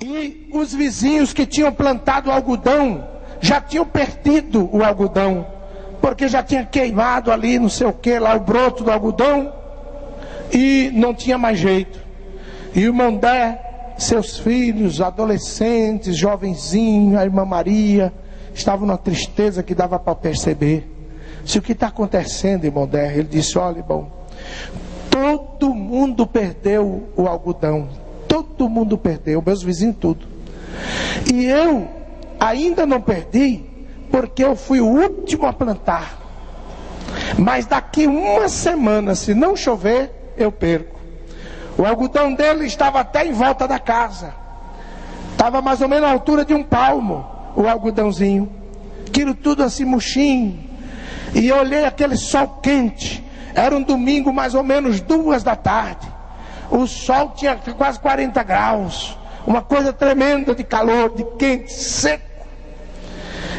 E os vizinhos que tinham plantado algodão já tinham perdido o algodão, porque já tinha queimado ali, não sei o que, lá o broto do algodão, e não tinha mais jeito. E o Mondé, seus filhos, adolescentes, jovenzinhos, a irmã Maria, estavam numa tristeza que dava para perceber. Se o que está acontecendo, irmão Mondé? Ele disse: olha, irmão, todo mundo perdeu o algodão, todo mundo perdeu, meus vizinhos tudo. E eu ainda não perdi, porque eu fui o último a plantar. Mas daqui uma semana, se não chover, eu perco. O algodão dele estava até em volta da casa. Estava mais ou menos na altura de um palmo, o algodãozinho. Aquilo tudo assim murchinho. E eu olhei aquele sol quente. Era um domingo mais ou menos 2 da tarde. O sol tinha quase 40 graus. Uma coisa tremenda de calor, de quente, seco.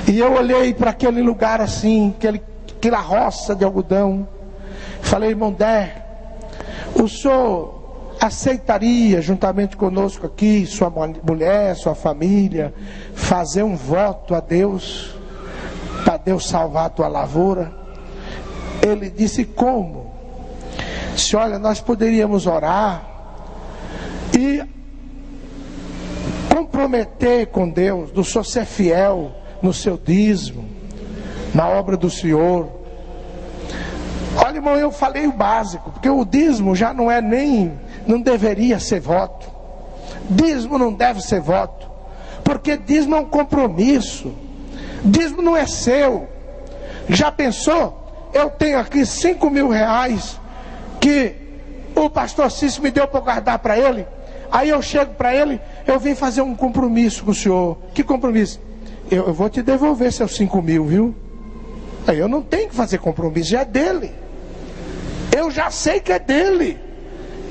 E eu olhei para aquele lugar assim, aquela roça de algodão. Falei: irmão Dé, o senhor aceitaria, juntamente conosco aqui, sua mulher, sua família, fazer um voto a Deus, para Deus salvar a tua lavoura? Ele disse: como? Se olha, nós poderíamos orar e comprometer com Deus, do senhor ser fiel no seu dízimo, na obra do Senhor. Olha, irmão, eu falei o básico, porque o dízimo já não é não deveria ser voto. Dízimo não deve ser voto, porque dízimo é um compromisso. Dízimo não é seu. Já pensou? Eu tenho aqui 5.000 reais que o pastor Cícero me deu para guardar para ele. Aí eu chego para ele: eu vim fazer um compromisso com o senhor. Que compromisso? Eu vou te devolver seus 5.000, viu? Aí eu não tenho que fazer compromisso, já é dele. Eu já sei que é dele.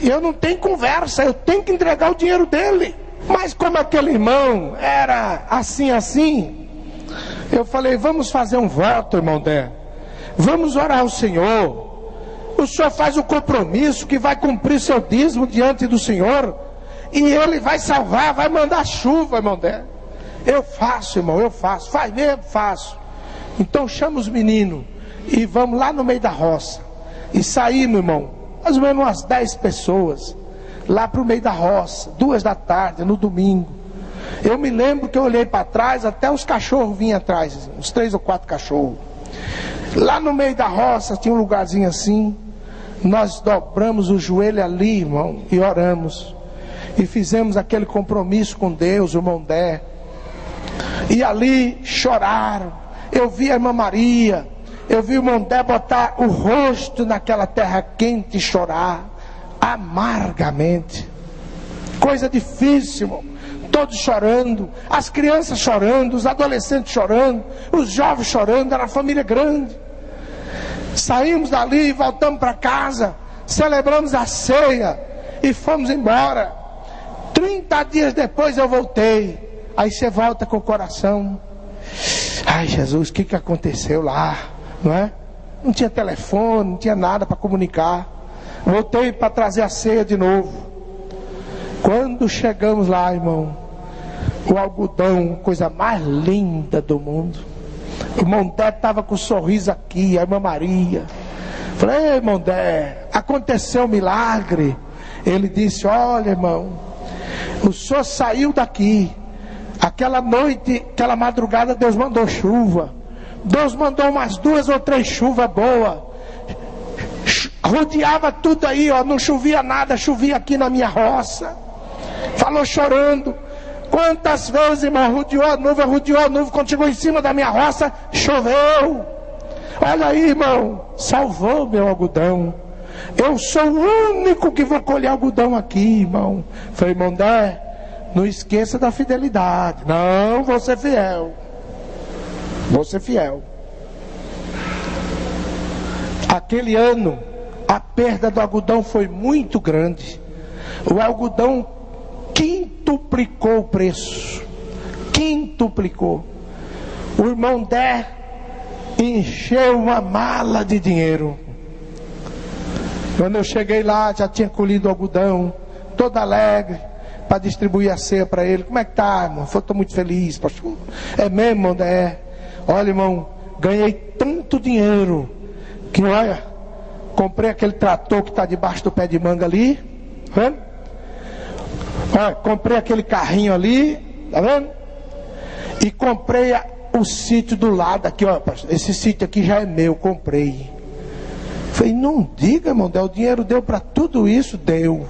E eu não tenho conversa, eu tenho que entregar o dinheiro dele. Mas como aquele irmão era assim, eu falei: vamos fazer um voto, irmão Dé. Vamos orar ao Senhor. O senhor faz o compromisso que vai cumprir seu dízimo diante do Senhor, e Ele vai salvar, vai mandar chuva, irmão Dé. Eu faço, irmão, eu faço. Faz mesmo? Faço. Então chama os meninos e vamos lá no meio da roça. E saímos, irmão, mais ou menos umas 10 pessoas, lá para o meio da roça, 2 da tarde, no domingo. Eu me lembro que eu olhei para trás, até os cachorros vinham atrás, uns 3 ou 4 cachorros. Lá no meio da roça tinha um lugarzinho assim. Nós dobramos o joelho ali, irmão, e oramos. E fizemos aquele compromisso com Deus, o irmão Dé. E ali choraram. Eu vi a irmã Maria, eu vi o irmão Dé botar o rosto naquela terra quente e chorar amargamente. Coisa difícil, irmão. Todos chorando, as crianças chorando, os adolescentes chorando, os jovens chorando. Era uma família grande. Saímos dali e voltamos para casa, celebramos a ceia e fomos embora. 30 dias depois eu voltei. Aí você volta com o coração: ai, Jesus, o que aconteceu lá? Não é? Não tinha telefone, não tinha nada para comunicar. Voltei para trazer a ceia de novo. Quando chegamos lá, irmão, o algodão, coisa mais linda do mundo. O irmão Dé estava com um sorriso aqui, a irmã Maria. Falei: ei, irmão Dé, aconteceu um milagre. Ele disse: olha, irmão, o senhor saiu daqui. Aquela noite, aquela madrugada, Deus mandou chuva. Deus mandou umas 2 ou 3 chuvas boas. Rodeava tudo aí, ó, não chovia nada, chovia aqui na minha roça. Falou chorando. Quantas vezes, irmão, rodeou a nuvem, quando chegou em cima da minha roça, choveu. Olha aí, irmão, salvou meu algodão. Eu sou o único que vou colher algodão aqui, irmão. Falei: irmão Dé, não esqueça da fidelidade. Não, vou ser fiel. Vou ser fiel. Aquele ano, a perda do algodão foi muito grande. O algodão quintuplicou o preço. Quintuplicou. O irmão Dé encheu uma mala de dinheiro. Quando eu cheguei lá, já tinha colhido o algodão, todo alegre. para distribuir a ceia para ele. Como é que tá, irmão? Eu estou muito feliz, pastor. É mesmo, irmão? É. Olha, irmão, ganhei tanto dinheiro que, olha, comprei aquele trator que está debaixo do pé de manga ali, tá vendo? Olha, comprei aquele carrinho ali, tá vendo? E comprei o sítio do lado aqui, ó, pastor. Esse sítio aqui já é meu, comprei. Falei, não diga, irmão, o dinheiro deu para tudo isso? Deu.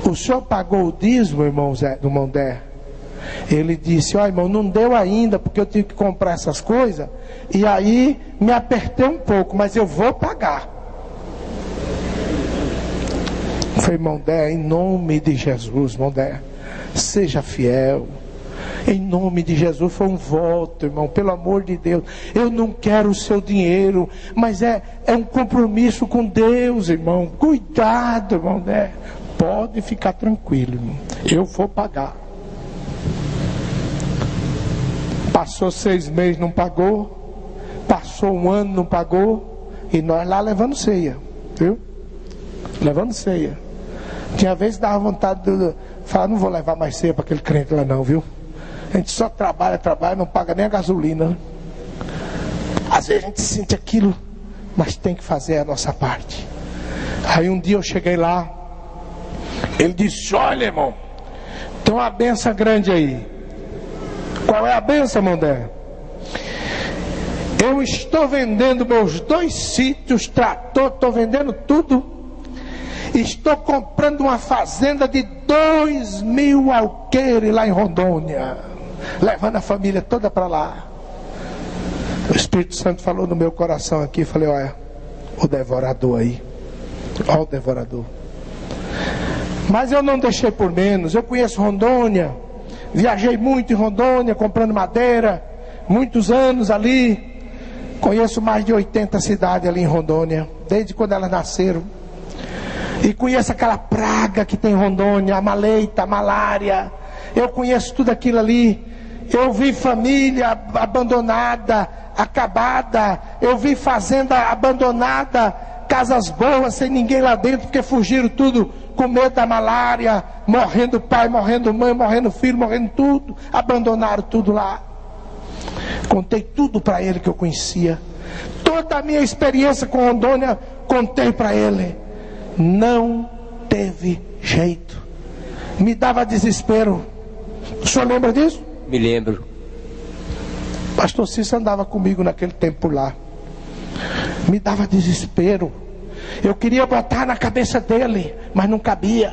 O senhor pagou o dízimo, irmão Dé? Ele disse, ó, irmão, não deu ainda, porque eu tive que comprar essas coisas, e aí me apertei um pouco, mas eu vou pagar. Falei, irmão Dé, em nome de Jesus, irmão Dé, seja fiel. Em nome de Jesus, foi um voto, irmão, pelo amor de Deus. Eu não quero o seu dinheiro, mas é um compromisso com Deus, irmão. Cuidado, irmão, né? Pode ficar tranquilo, irmão. Eu vou pagar. Passou 6 meses, não pagou. Passou 1 ano, não pagou. E nós lá levando ceia, viu? Levando ceia. Tinha vezes que dava vontade de falar, não vou levar mais ceia para aquele crente lá não, viu? A gente só trabalha, não paga nem a gasolina. Às vezes a gente sente aquilo, mas tem que fazer a nossa parte. Aí um dia eu cheguei lá, ele disse, olha, irmão, tem uma benção grande aí. Qual é a benção, irmão Dé? Eu estou vendendo meus 2 sítios, trator, estou vendendo tudo. Estou comprando uma fazenda de 2.000 alqueires lá em Rondônia, levando a família toda para lá. O Espírito Santo falou no meu coração aqui, falei, olha, o devorador aí, olha o devorador. Mas eu não deixei por menos, eu conheço Rondônia, viajei muito em Rondônia, comprando madeira, muitos anos ali, conheço mais de 80 cidades ali em Rondônia, desde quando elas nasceram. E conheço aquela praga que tem em Rondônia, a maleita, a malária. Eu conheço tudo aquilo ali. Eu vi família abandonada, acabada. Eu vi fazenda abandonada, casas boas, sem ninguém lá dentro, porque fugiram tudo com medo da malária. Morrendo pai, morrendo mãe, morrendo filho, morrendo tudo. Abandonaram tudo lá. Contei tudo para ele que eu conhecia. Toda a minha experiência com Rondônia, contei para ele. Não teve jeito. Me dava desespero. O senhor lembra disso? Me lembro. Pastor Cícero andava comigo naquele tempo lá. Me dava desespero. Eu queria botar na cabeça dele, mas não cabia.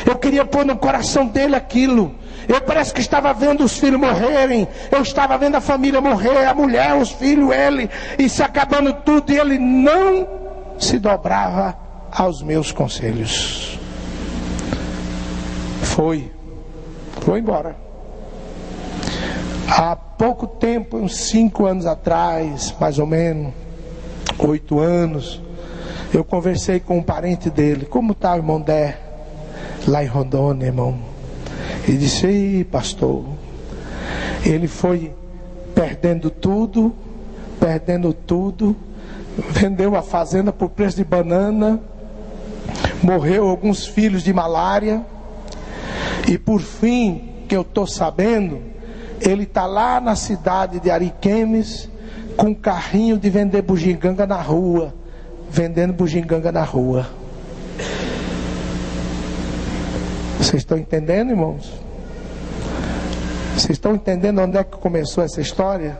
Eu queria pôr no coração dele aquilo. Eu parece que estava vendo os filhos morrerem. Eu estava vendo a família morrer, a mulher, os filhos, ele, e se acabando tudo. E ele não se dobrava aos meus conselhos. Foi embora. Há pouco tempo, uns 5 anos atrás, mais ou menos, 8 anos, eu conversei com um parente dele. Como está o irmão Dé? Lá em Rondônia, irmão. Ele disse, ei, pastor, ele foi perdendo tudo, vendeu a fazenda por preço de banana, morreu alguns filhos de malária, e por fim, que eu estou sabendo, ele está lá na cidade de Ariquemes, com um carrinho de vender bugiganga na rua, vendendo bugiganga na rua. Vocês estão entendendo, irmãos? Vocês estão entendendo onde é que começou essa história?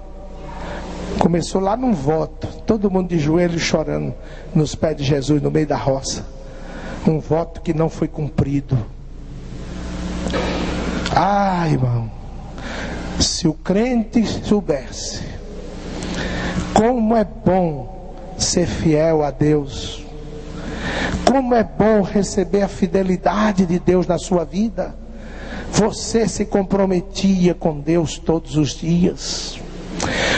Começou lá num voto, todo mundo de joelhos chorando nos pés de Jesus no meio da roça. Um voto que não foi cumprido. Ah, irmão, se o crente soubesse como é bom ser fiel a Deus, como é bom receber a fidelidade de Deus na sua vida, você se comprometia com Deus todos os dias,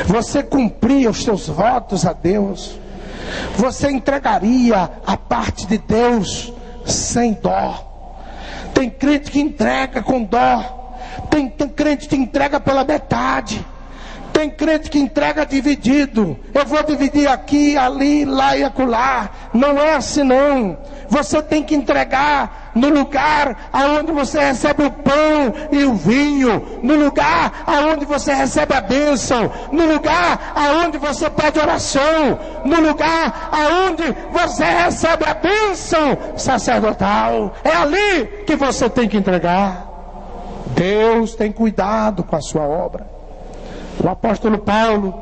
você cumpria os seus votos a Deus, você entregaria a parte de Deus sem dó. Tem crente que entrega com dó, tem crente que entrega pela metade, Tem crente que entrega dividido. Eu vou dividir aqui, ali, lá e acolá. Não é assim não. Você tem que entregar no lugar aonde você recebe o pão e o vinho, no lugar aonde você recebe a bênção, no lugar aonde você pede oração, no lugar aonde você recebe a bênção sacerdotal. É ali que você tem que entregar. Deus tem cuidado com a sua obra. O apóstolo Paulo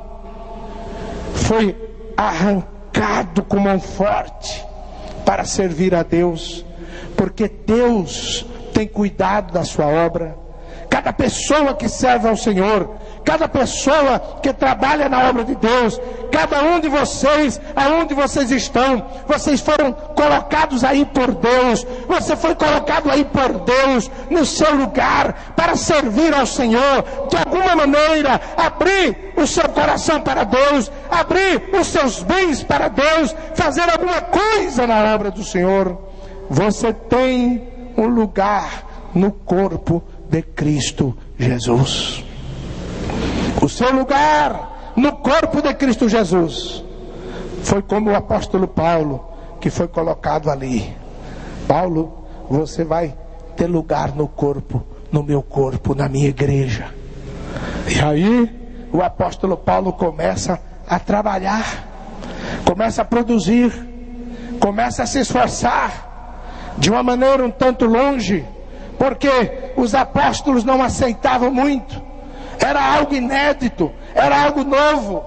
foi arrancado com mão forte para servir a Deus, porque Deus tem cuidado da sua obra. Cada pessoa que serve ao Senhor, cada pessoa que trabalha na obra de Deus, cada um de vocês, aonde vocês estão, vocês foram colocados aí por Deus, você foi colocado aí por Deus, no seu lugar, para servir ao Senhor, de alguma maneira, abrir o seu coração para Deus, abrir os seus bens para Deus, fazer alguma coisa na obra do Senhor. Você tem um lugar no corpo de Cristo Jesus. O seu lugar no corpo de Cristo Jesus foi como o apóstolo Paulo, que foi colocado ali. Paulo, você vai ter lugar no corpo, no meu corpo, na minha igreja. E aí o apóstolo Paulo começa a trabalhar, começa a produzir, começa a se esforçar de uma maneira um tanto longe, porque os apóstolos não aceitavam muito. Era algo inédito, era algo novo.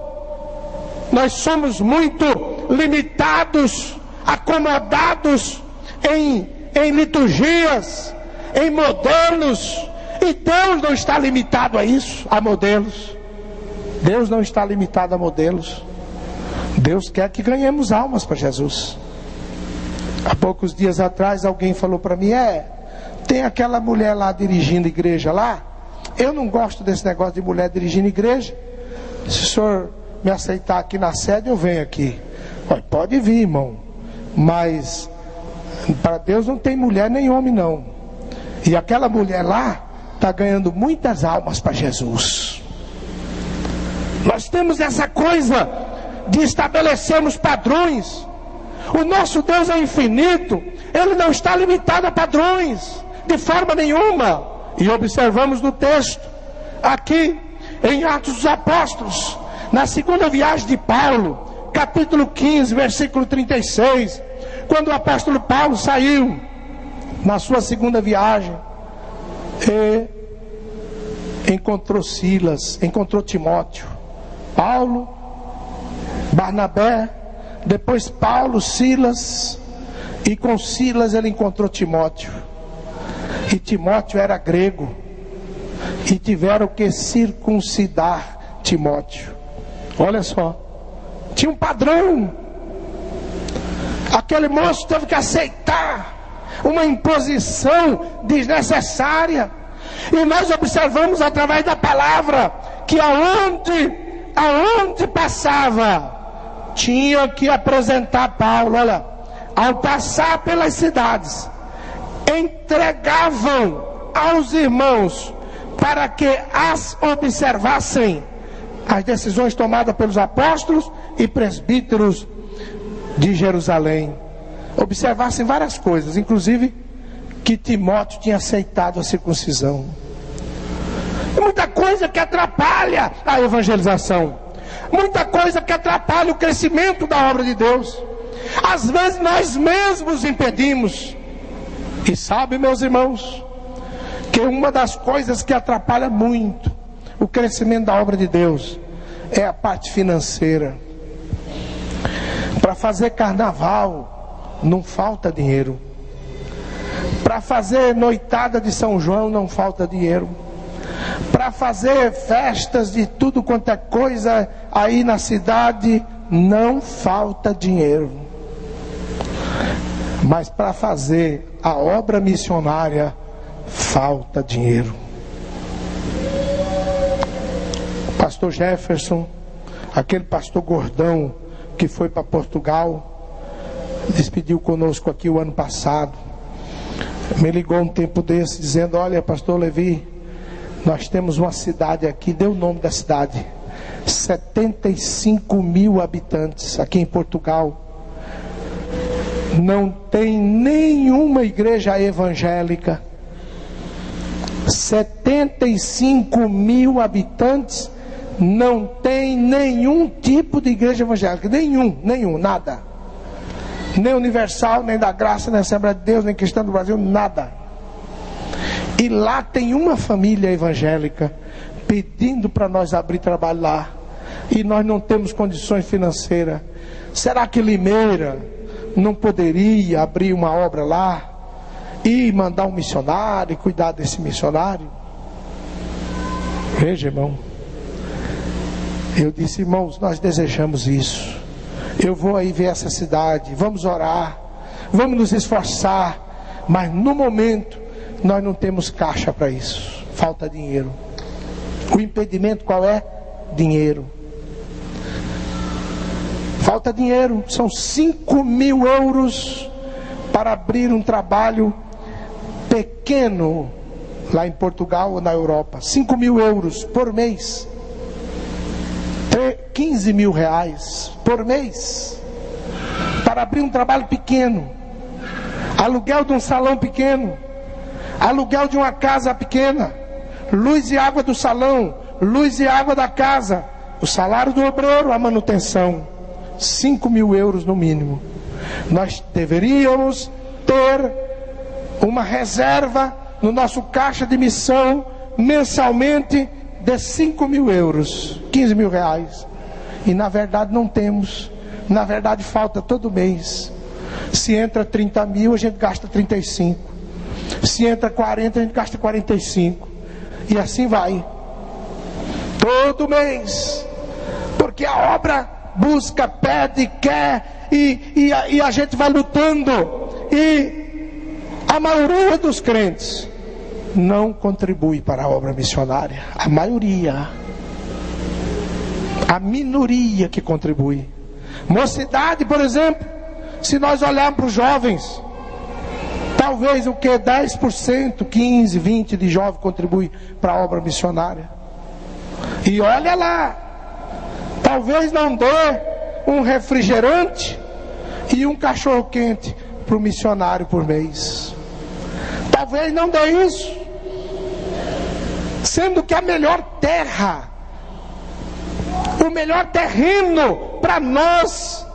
Nós somos muito limitados, acomodados em liturgias, em modelos. E Deus não está limitado a isso, a modelos. Deus não está limitado a modelos. Deus quer que ganhemos almas para Jesus. Há poucos dias atrás alguém falou para mim: tem aquela mulher lá dirigindo igreja lá. Eu não gosto desse negócio de mulher dirigindo igreja. Se o senhor me aceitar aqui na sede, eu venho aqui. Pode vir, irmão, mas para Deus não tem mulher nem homem não. E aquela mulher lá está ganhando muitas almas para Jesus. Nós temos essa coisa de estabelecermos padrões. O nosso Deus é infinito, Ele não está limitado a padrões, de forma nenhuma. E observamos no texto, aqui em Atos dos Apóstolos, na segunda viagem de Paulo, capítulo 15, versículo 36, quando o apóstolo Paulo saiu na sua segunda viagem, e encontrou Silas, encontrou Timóteo, Paulo, Barnabé, depois Paulo, Silas, e com Silas ele encontrou Timóteo. E Timóteo era grego, e tiveram que circuncidar Timóteo. Olha só, tinha um padrão. Aquele moço teve que aceitar uma imposição desnecessária. E nós observamos através da palavra que aonde passava, tinha que apresentar Paulo. Olha, ao passar pelas cidades, entregavam aos irmãos para que as observassem, as decisões tomadas pelos apóstolos e presbíteros de Jerusalém. Observassem várias coisas, inclusive que Timóteo tinha aceitado a circuncisão. E muita coisa que atrapalha a evangelização, muita coisa que atrapalha o crescimento da obra de Deus. Às vezes nós mesmos impedimos. E sabe, meus irmãos, que uma das coisas que atrapalha muito o crescimento da obra de Deus é a parte financeira. Para fazer carnaval não falta dinheiro. Para fazer noitada de São João não falta dinheiro. Para fazer festas de tudo quanto é coisa aí na cidade não falta dinheiro. Mas para fazer a obra missionária falta dinheiro. Pastor Jefferson, aquele pastor gordão que foi para Portugal, despediu conosco aqui o ano passado, me ligou um tempo desse dizendo: olha, pastor Levi, nós temos uma cidade aqui, deu o nome da cidade, 75 mil habitantes aqui em Portugal. Não tem nenhuma igreja evangélica. 75 mil habitantes, não tem nenhum tipo de igreja evangélica. Nenhum, nada. Nem Universal, nem da Graça, nem Assembleia de Deus, nem Cristã do Brasil, nada. E lá tem uma família evangélica pedindo para nós abrir trabalho lá. E nós não temos condições financeiras. Será que Limeira não poderia abrir uma obra lá? E mandar um missionário e cuidar desse missionário? Veja, irmão. Eu disse, irmãos, nós desejamos isso. Eu vou aí ver essa cidade. Vamos orar. Vamos nos esforçar. Mas no momento, nós não temos caixa para isso. Falta dinheiro. O impedimento qual é? Dinheiro. Falta dinheiro. São 5 mil euros para abrir um trabalho pequeno lá em Portugal ou na Europa. 5 mil euros por mês. 15 mil reais por mês para abrir um trabalho pequeno. Aluguel de um salão pequeno, aluguel de uma casa pequena, luz e água do salão, luz e água da casa, o salário do obreiro, a manutenção. 5 mil euros no mínimo. Nós deveríamos ter uma reserva no nosso caixa de missão mensalmente de 5 mil euros, 15 mil reais. E na verdade não temos. Na verdade falta todo mês. Se entra 30 mil, a gente gasta 35. Se entra 40, a gente gasta 45. E assim vai. Todo mês. Porque a obra busca, pede, quer, e a gente vai lutando. E a maioria dos crentes não contribui para a obra missionária. A maioria. A minoria que contribui. Mocidade, por exemplo, se nós olharmos para os jovens, talvez o que? 10%, 15%, 20% de jovens contribui para a obra missionária. E olha lá, talvez não dê um refrigerante e um cachorro quente para o missionário por mês. Talvez não dê isso. Sendo que a melhor terra, o melhor terreno para nós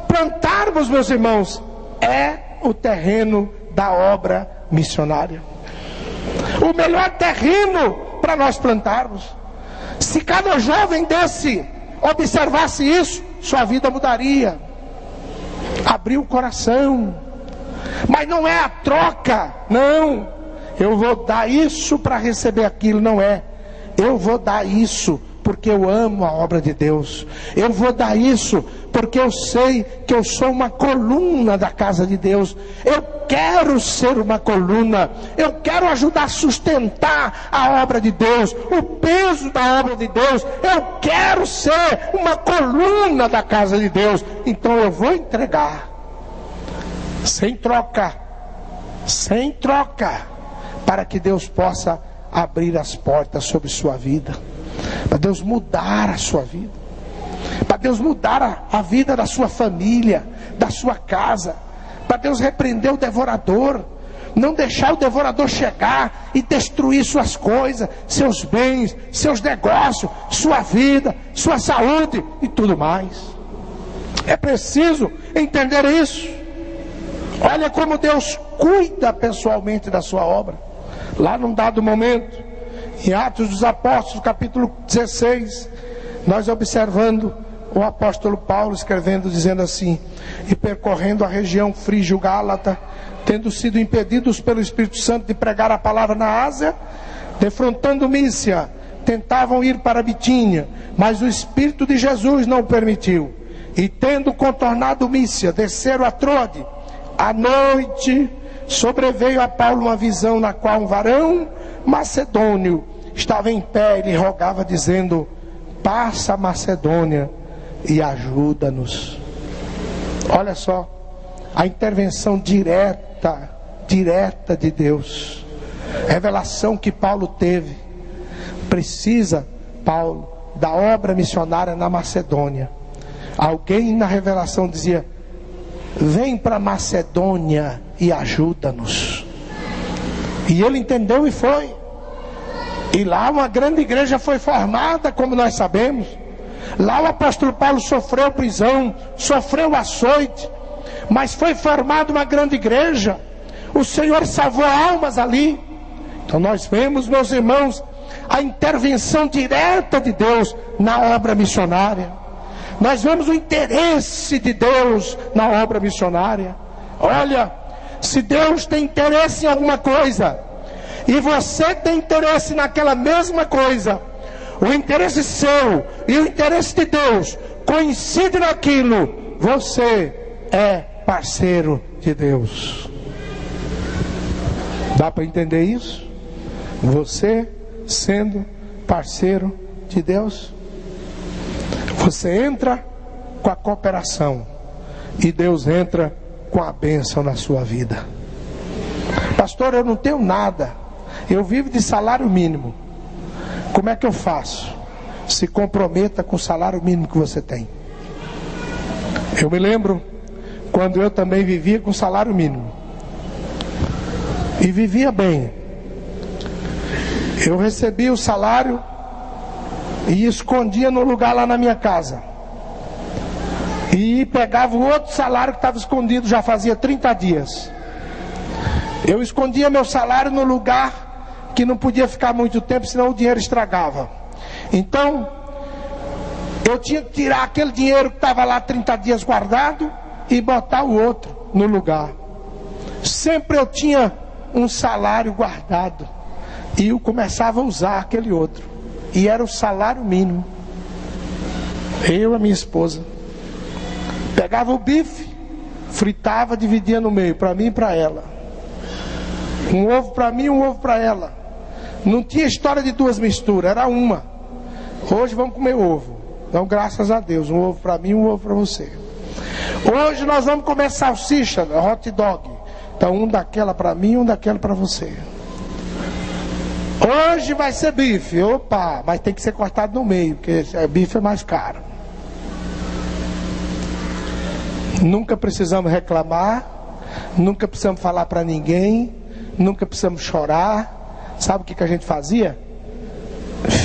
plantarmos, meus irmãos, é o terreno da obra missionária. O melhor terreno para nós plantarmos. Se cada jovem desse observasse isso, sua vida mudaria. Abrir o coração. Mas não é a troca, não. Eu vou dar isso para receber aquilo, não é. Eu vou dar isso porque eu amo a obra de Deus. Eu vou dar isso porque eu sei que eu sou uma coluna da casa de Deus. Eu quero ser uma coluna. Eu quero ajudar a sustentar a obra de Deus, o peso da obra de Deus. Eu quero ser uma coluna da casa de Deus. Então eu vou entregar sem troca, para que Deus possa abrir as portas sobre sua vida, para Deus mudar a sua vida, para Deus mudar a vida da sua família, da sua casa, para Deus repreender o devorador, não deixar o devorador chegar e destruir suas coisas, seus bens, seus negócios, sua vida, sua saúde e tudo mais. É preciso entender isso. Olha como Deus cuida pessoalmente da sua obra. Lá num dado momento, em Atos dos Apóstolos, capítulo 16, nós observando o apóstolo Paulo escrevendo, dizendo assim: e percorrendo a região frígio-gálata, tendo sido impedidos pelo Espírito Santo de pregar a palavra na Ásia, defrontando Mísia, tentavam ir para Bitínia, mas o Espírito de Jesus não o permitiu. E tendo contornado Mísia, desceram a Troade. À noite sobreveio a Paulo uma visão na qual um varão macedônio estava em pé e lhe rogava, dizendo: passa a Macedônia e ajuda-nos. Olha só, a intervenção direta de Deus, revelação que Paulo teve. Precisa, Paulo, da obra missionária na Macedônia. Alguém na revelação dizia: vem para Macedônia e ajuda-nos. E ele entendeu e foi. E lá uma grande igreja foi formada, como nós sabemos. Lá o apóstolo Paulo sofreu prisão, sofreu açoite, mas foi formada uma grande igreja. O Senhor salvou almas ali. Então nós vemos, meus irmãos, a intervenção direta de Deus na obra missionária. Nós vemos o interesse de Deus na obra missionária. Olha, se Deus tem interesse em alguma coisa, e você tem interesse naquela mesma coisa, o interesse seu e o interesse de Deus coincidem naquilo, você é parceiro de Deus. Dá para entender isso? Você sendo parceiro de Deus, você entra com a cooperação e Deus entra com a bênção na sua vida. Pastor, eu não tenho nada, eu vivo de salário mínimo. Como é que eu faço? Se comprometa com o salário mínimo que você tem. Eu me lembro quando eu também vivia com salário mínimo e vivia bem. Eu recebia o salário e escondia no lugar lá na minha casa, e pegava o outro salário que estava escondido já fazia 30 dias. Eu escondia meu salário no lugar que não podia ficar muito tempo, senão o dinheiro estragava. Então eu tinha que tirar aquele dinheiro que estava lá 30 dias guardado e botar o outro no lugar. Sempre eu tinha um salário guardado e eu começava a usar aquele outro, e era o salário mínimo. Eu e a minha esposa pegava o bife, fritava, dividia no meio, para mim e para ela. Um ovo para mim, um ovo para ela. Não tinha história de duas misturas, era uma. Hoje vamos comer ovo. Então, graças a Deus, um ovo para mim, um ovo para você. Hoje nós vamos comer salsicha, hot dog. Então, um daquela para mim, um daquela para você. Hoje vai ser bife. Opa, mas tem que ser cortado no meio, porque bife é mais caro. Nunca precisamos reclamar, nunca precisamos falar para ninguém, nunca precisamos chorar. Sabe o que a gente fazia?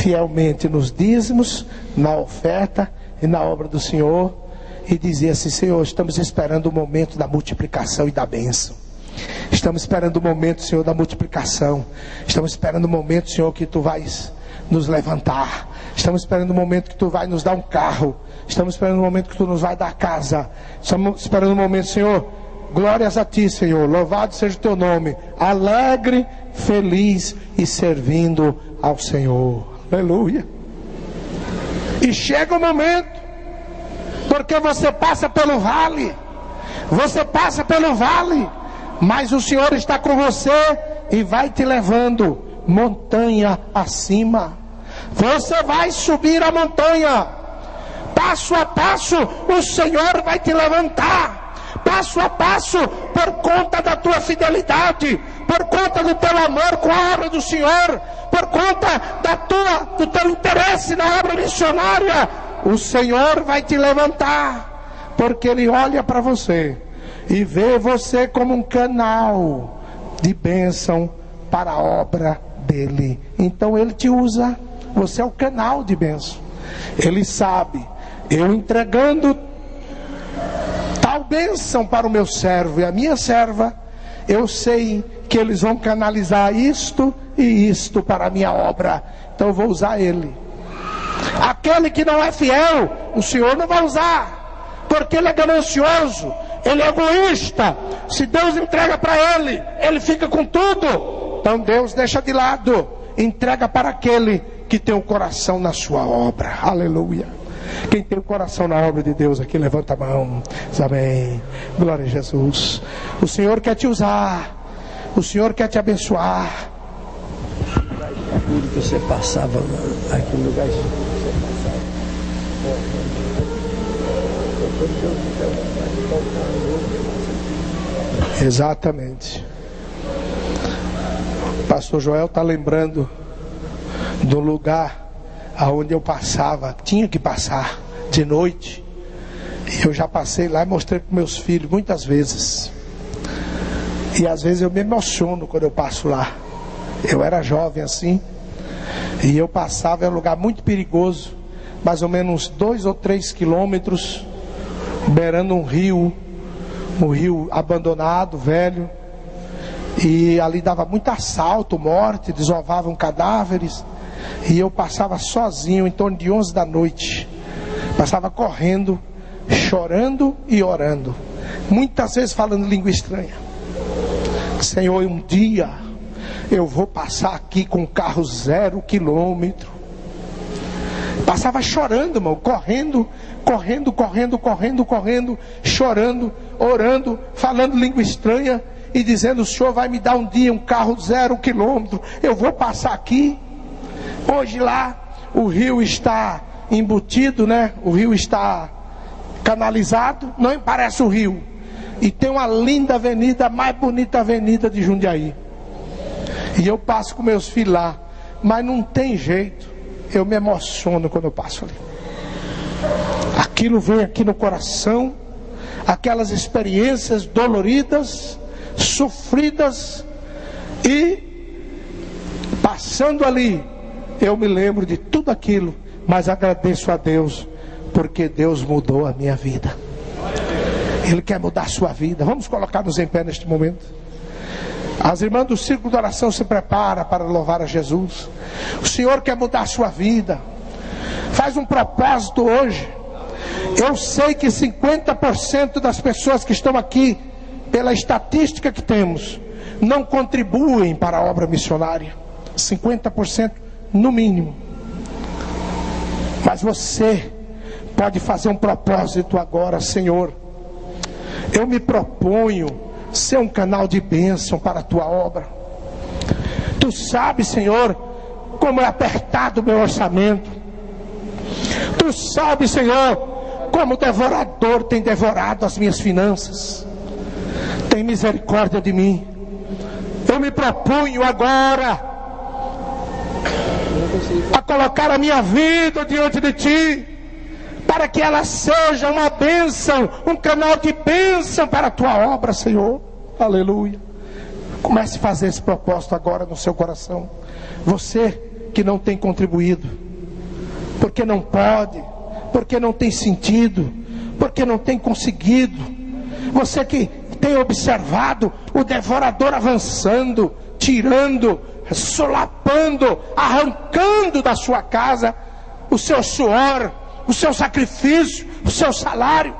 Fielmente nos dízimos, na oferta e na obra do Senhor, e dizia assim: Senhor, estamos esperando o momento da multiplicação e da bênção. Estamos esperando o momento, Senhor, da multiplicação. Estamos esperando o momento, Senhor, que Tu vais nos levantar. Estamos esperando o momento que Tu vai nos dar um carro. Estamos esperando o momento que Tu nos vai dar casa. Estamos esperando o momento, Senhor. Glórias a Ti, Senhor. Louvado seja o Teu nome. Alegre, feliz e servindo ao Senhor. Aleluia. E chega o momento, porque você passa pelo vale. Você passa pelo vale, mas o Senhor está com você e vai te levando montanha acima. Você vai subir a montanha. Passo a passo o Senhor vai te levantar. Passo a passo, por conta da tua fidelidade, por conta do teu amor com a obra do Senhor, por conta do teu interesse na obra missionária, o Senhor vai te levantar, porque Ele olha para você e vê você como um canal de bênção para a obra dEle. Então Ele te usa, você é o canal de bênção. Ele sabe, eu entregando tal bênção para o meu servo e a minha serva, eu sei que eles vão canalizar isto e isto para a minha obra, então eu vou usar ele. Aquele que não é fiel, o Senhor não vai usar, porque ele é ganancioso, ele é egoísta. Se Deus entrega para ele, ele fica com tudo. Então Deus deixa de lado, entrega para aquele que tem o coração na sua obra. Aleluia. Quem tem o coração na obra de Deus aqui, levanta a mão. Diz amém. Glória a Jesus. O Senhor quer te usar. O Senhor quer te abençoar. Tudo que você passava aqui no lugar. Exatamente. Pastor Joel está lembrando do lugar aonde eu passava, tinha que passar de noite. E eu já passei lá e mostrei para meus filhos muitas vezes. E às vezes eu me emociono quando eu passo lá. Eu era jovem assim, e eu passava, é um lugar muito perigoso, mais ou menos 2 ou 3 quilômetros, beirando um rio abandonado, velho. E ali dava muito assalto, morte, desovavam cadáveres. E eu passava sozinho em torno de 11 da noite. Passava correndo, chorando e orando. Muitas vezes falando língua estranha. Senhor, um dia eu vou passar aqui com um carro 0 quilômetro. Passava chorando, irmão, correndo, chorando, orando, falando língua estranha e dizendo: o Senhor vai me dar um dia um carro 0 quilômetro, eu vou passar aqui. Hoje lá o rio está embutido, né? O rio está canalizado, não parece o rio. E tem uma linda avenida, a mais bonita avenida de Jundiaí. E eu passo com meus filhos lá, mas não tem jeito, eu me emociono quando eu passo ali. Aquilo vem aqui no coração, aquelas experiências doloridas, sofridas, e passando ali, eu me lembro de tudo aquilo, mas agradeço a Deus, porque Deus mudou a minha vida. Ele quer mudar a sua vida. Vamos colocar-nos em pé neste momento. As irmãs do círculo de oração se preparam para louvar a Jesus. O Senhor quer mudar a sua vida. Faz um propósito hoje. Eu sei que 50% das pessoas que estão aqui, pela estatística que temos, não contribuem para a obra missionária. 50% no mínimo. Mas você pode fazer um propósito agora: Senhor, eu me proponho ser um canal de bênção para a tua obra. Tu sabes, Senhor, como é apertado o meu orçamento. Tu sabes, Senhor, como o devorador tem devorado as minhas finanças. Tem misericórdia de mim. Eu me proponho agora a colocar a minha vida diante de ti, para que ela seja uma bênção, um canal de bênção para a tua obra, Senhor. Aleluia. Comece a fazer esse propósito agora no seu coração. Você que não tem contribuído, porque não pode, porque não tem sentido, porque não tem conseguido. Você que tem observado o devorador avançando, tirando, solapando, arrancando da sua casa o seu suor, o seu sacrifício, o seu salário.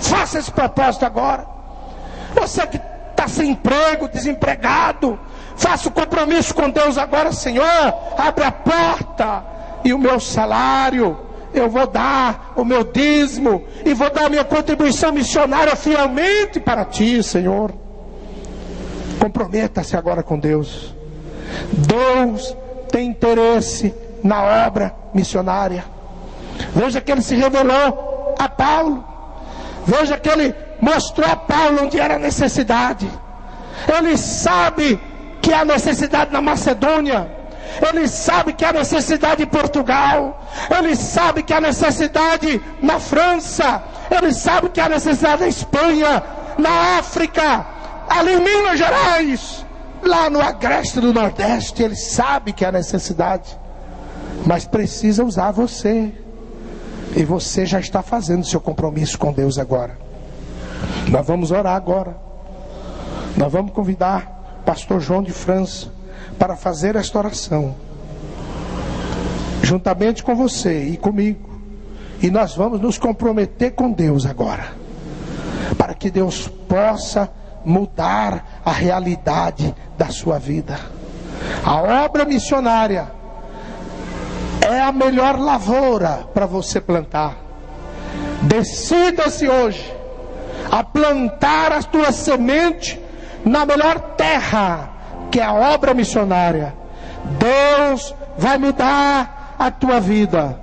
Faça esse propósito agora. Você que está sem emprego, desempregado, faça o compromisso com Deus agora: Senhor, abre a porta e o meu salário, eu vou dar o meu dízimo e vou dar a minha contribuição missionária fielmente para ti, Senhor. Comprometa-se agora com Deus. Deus tem interesse na obra missionária. Veja que ele se revelou a Paulo. Veja que ele mostrou a Paulo onde era a necessidade. Ele sabe que há necessidade na Macedônia. Ele sabe que há necessidade em Portugal. Ele sabe que há necessidade na França. Ele sabe que há necessidade na Espanha, na África, ali em Minas Gerais, lá no Agreste do Nordeste. Ele sabe que há necessidade, mas precisa usar você. E você já está fazendo seu compromisso com Deus agora. Nós vamos orar agora. Nós vamos convidar o pastor João de França para fazer esta oração, juntamente com você e comigo. E nós vamos nos comprometer com Deus agora, para que Deus possa mudar a realidade da sua vida. A obra missionária é a melhor lavoura para você plantar. Decida-se hoje a plantar a tua semente na melhor terra, que é a obra missionária. Deus vai mudar a tua vida,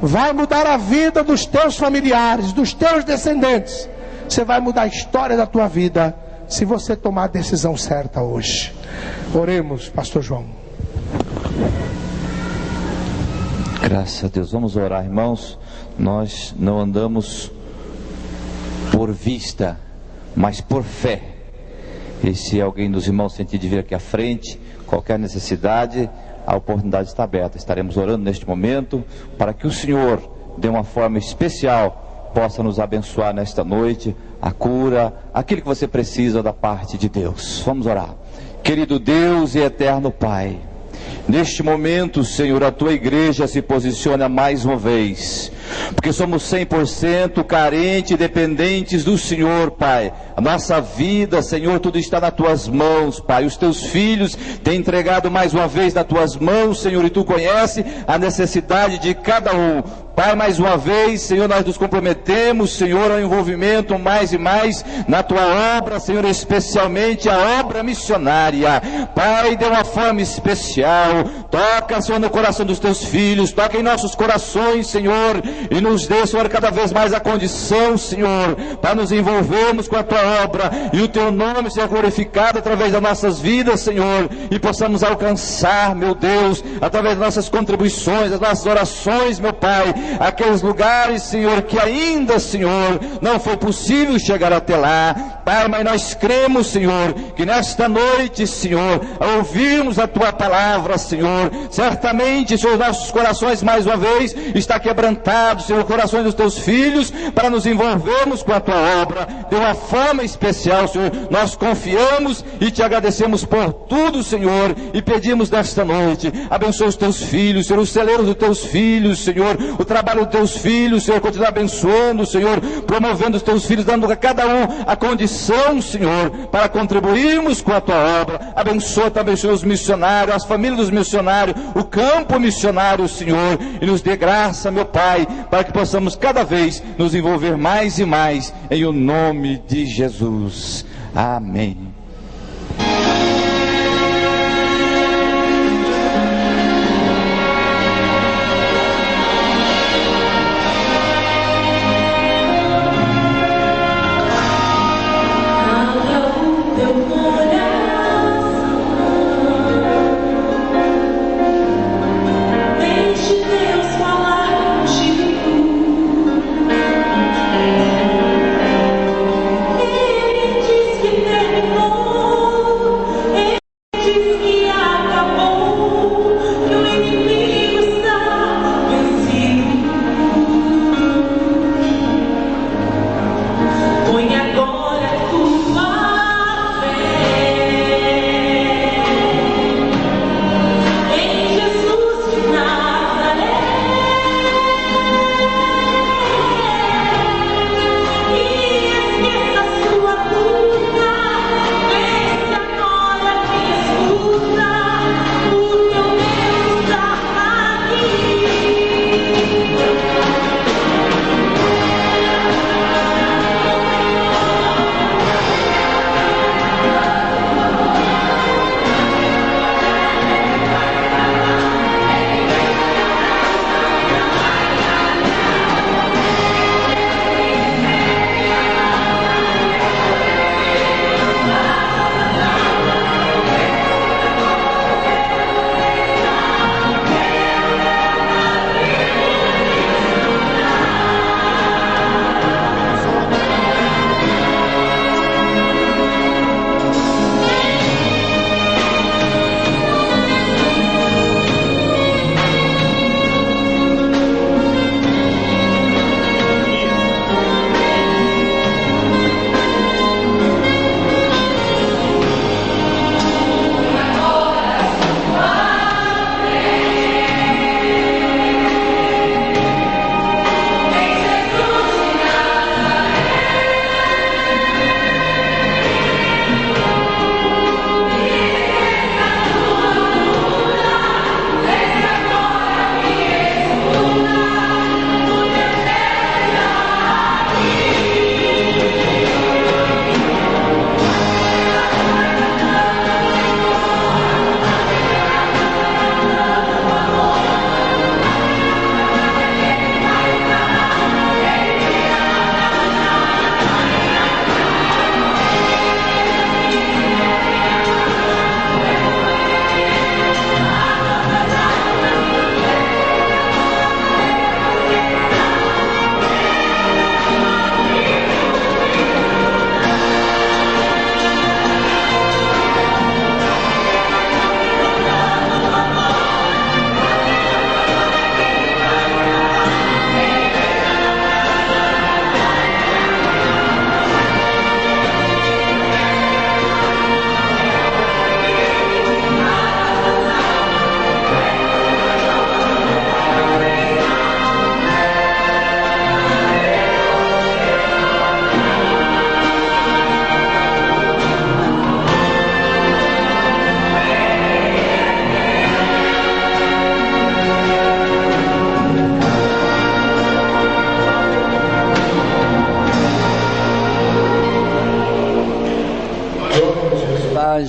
vai mudar a vida dos teus familiares, dos teus descendentes. Você vai mudar a história da tua vida, se você tomar a decisão certa hoje. Oremos, pastor João. Graças a Deus. Vamos orar, irmãos. Nós não andamos por vista, mas por fé. E se alguém dos irmãos sentir de vir aqui à frente, qualquer necessidade, a oportunidade está aberta. Estaremos orando neste momento para que o Senhor, de uma forma especial, possa nos abençoar nesta noite, a cura, aquilo que você precisa da parte de Deus. Vamos orar. Querido Deus e eterno Pai, neste momento, Senhor, a tua igreja se posiciona mais uma vez, porque somos 100% carentes e dependentes do Senhor, Pai. A nossa vida, Senhor, tudo está nas tuas mãos, Pai. Os teus filhos têm entregado mais uma vez nas tuas mãos, Senhor, e tu conhece a necessidade de cada um. Pai, mais uma vez, Senhor, nós nos comprometemos, Senhor, ao envolvimento mais e mais na tua obra, Senhor, especialmente a obra missionária. Pai, de uma forma especial, toca, Senhor, no coração dos teus filhos, toca em nossos corações, Senhor, e nos dê, Senhor, cada vez mais a condição, Senhor, para nos envolvermos com a tua obra, e o teu nome seja glorificado através das nossas vidas, Senhor, e possamos alcançar, meu Deus, através das nossas contribuições, das nossas orações, meu Pai, aqueles lugares, Senhor, que ainda, Senhor, não foi possível chegar até lá. Pai, mas nós cremos, Senhor, que nesta noite, Senhor, ao ouvirmos a tua palavra, Senhor, certamente, Senhor, nossos corações mais uma vez está quebrantado, Senhor, corações dos teus filhos, para nos envolvermos com a tua obra de uma forma especial, Senhor. Nós confiamos e te agradecemos por tudo, Senhor, e pedimos nesta noite, abençoa os teus filhos, Senhor, os celeiros dos teus filhos, Senhor, o trabalho dos teus filhos, Senhor, continua abençoando, Senhor, promovendo os teus filhos, dando a cada um a condição, Senhor, para contribuirmos com a tua obra. Abençoa também, Senhor, os missionários, as famílias dos missionários, o campo missionário, Senhor, e nos dê graça, meu Pai, para que possamos cada vez nos envolver mais e mais, em o nome de Jesus. Amém. Ele diz que terminou.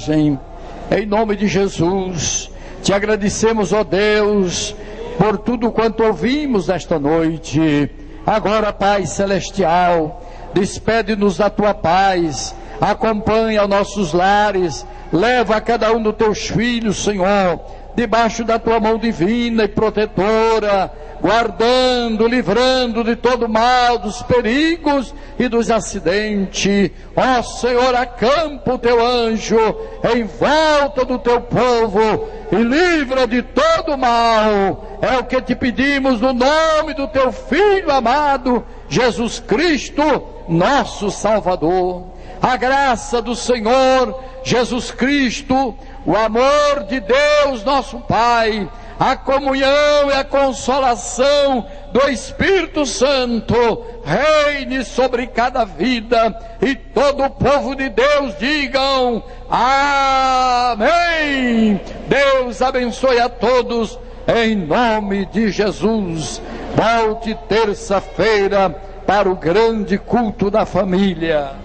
mensagem. Em nome de Jesus, te agradecemos, ó Deus, por tudo quanto ouvimos nesta noite. Agora, Pai Celestial, despede-nos da tua paz, acompanha os nossos lares, leva a cada um dos teus filhos, Senhor, debaixo da tua mão divina e protetora, guardando, livrando de todo mal, dos perigos e dos acidentes. Ó Senhor, acampa o teu anjo em volta do teu povo e livra de todo mal. É o que te pedimos no nome do teu Filho amado, Jesus Cristo, nosso Salvador. A graça do Senhor Jesus Cristo, o amor de Deus nosso Pai, a comunhão e a consolação do Espírito Santo reine sobre cada vida, e todo o povo de Deus digam amém. Deus abençoe a todos em nome de Jesus. Volte terça-feira para o grande culto da família.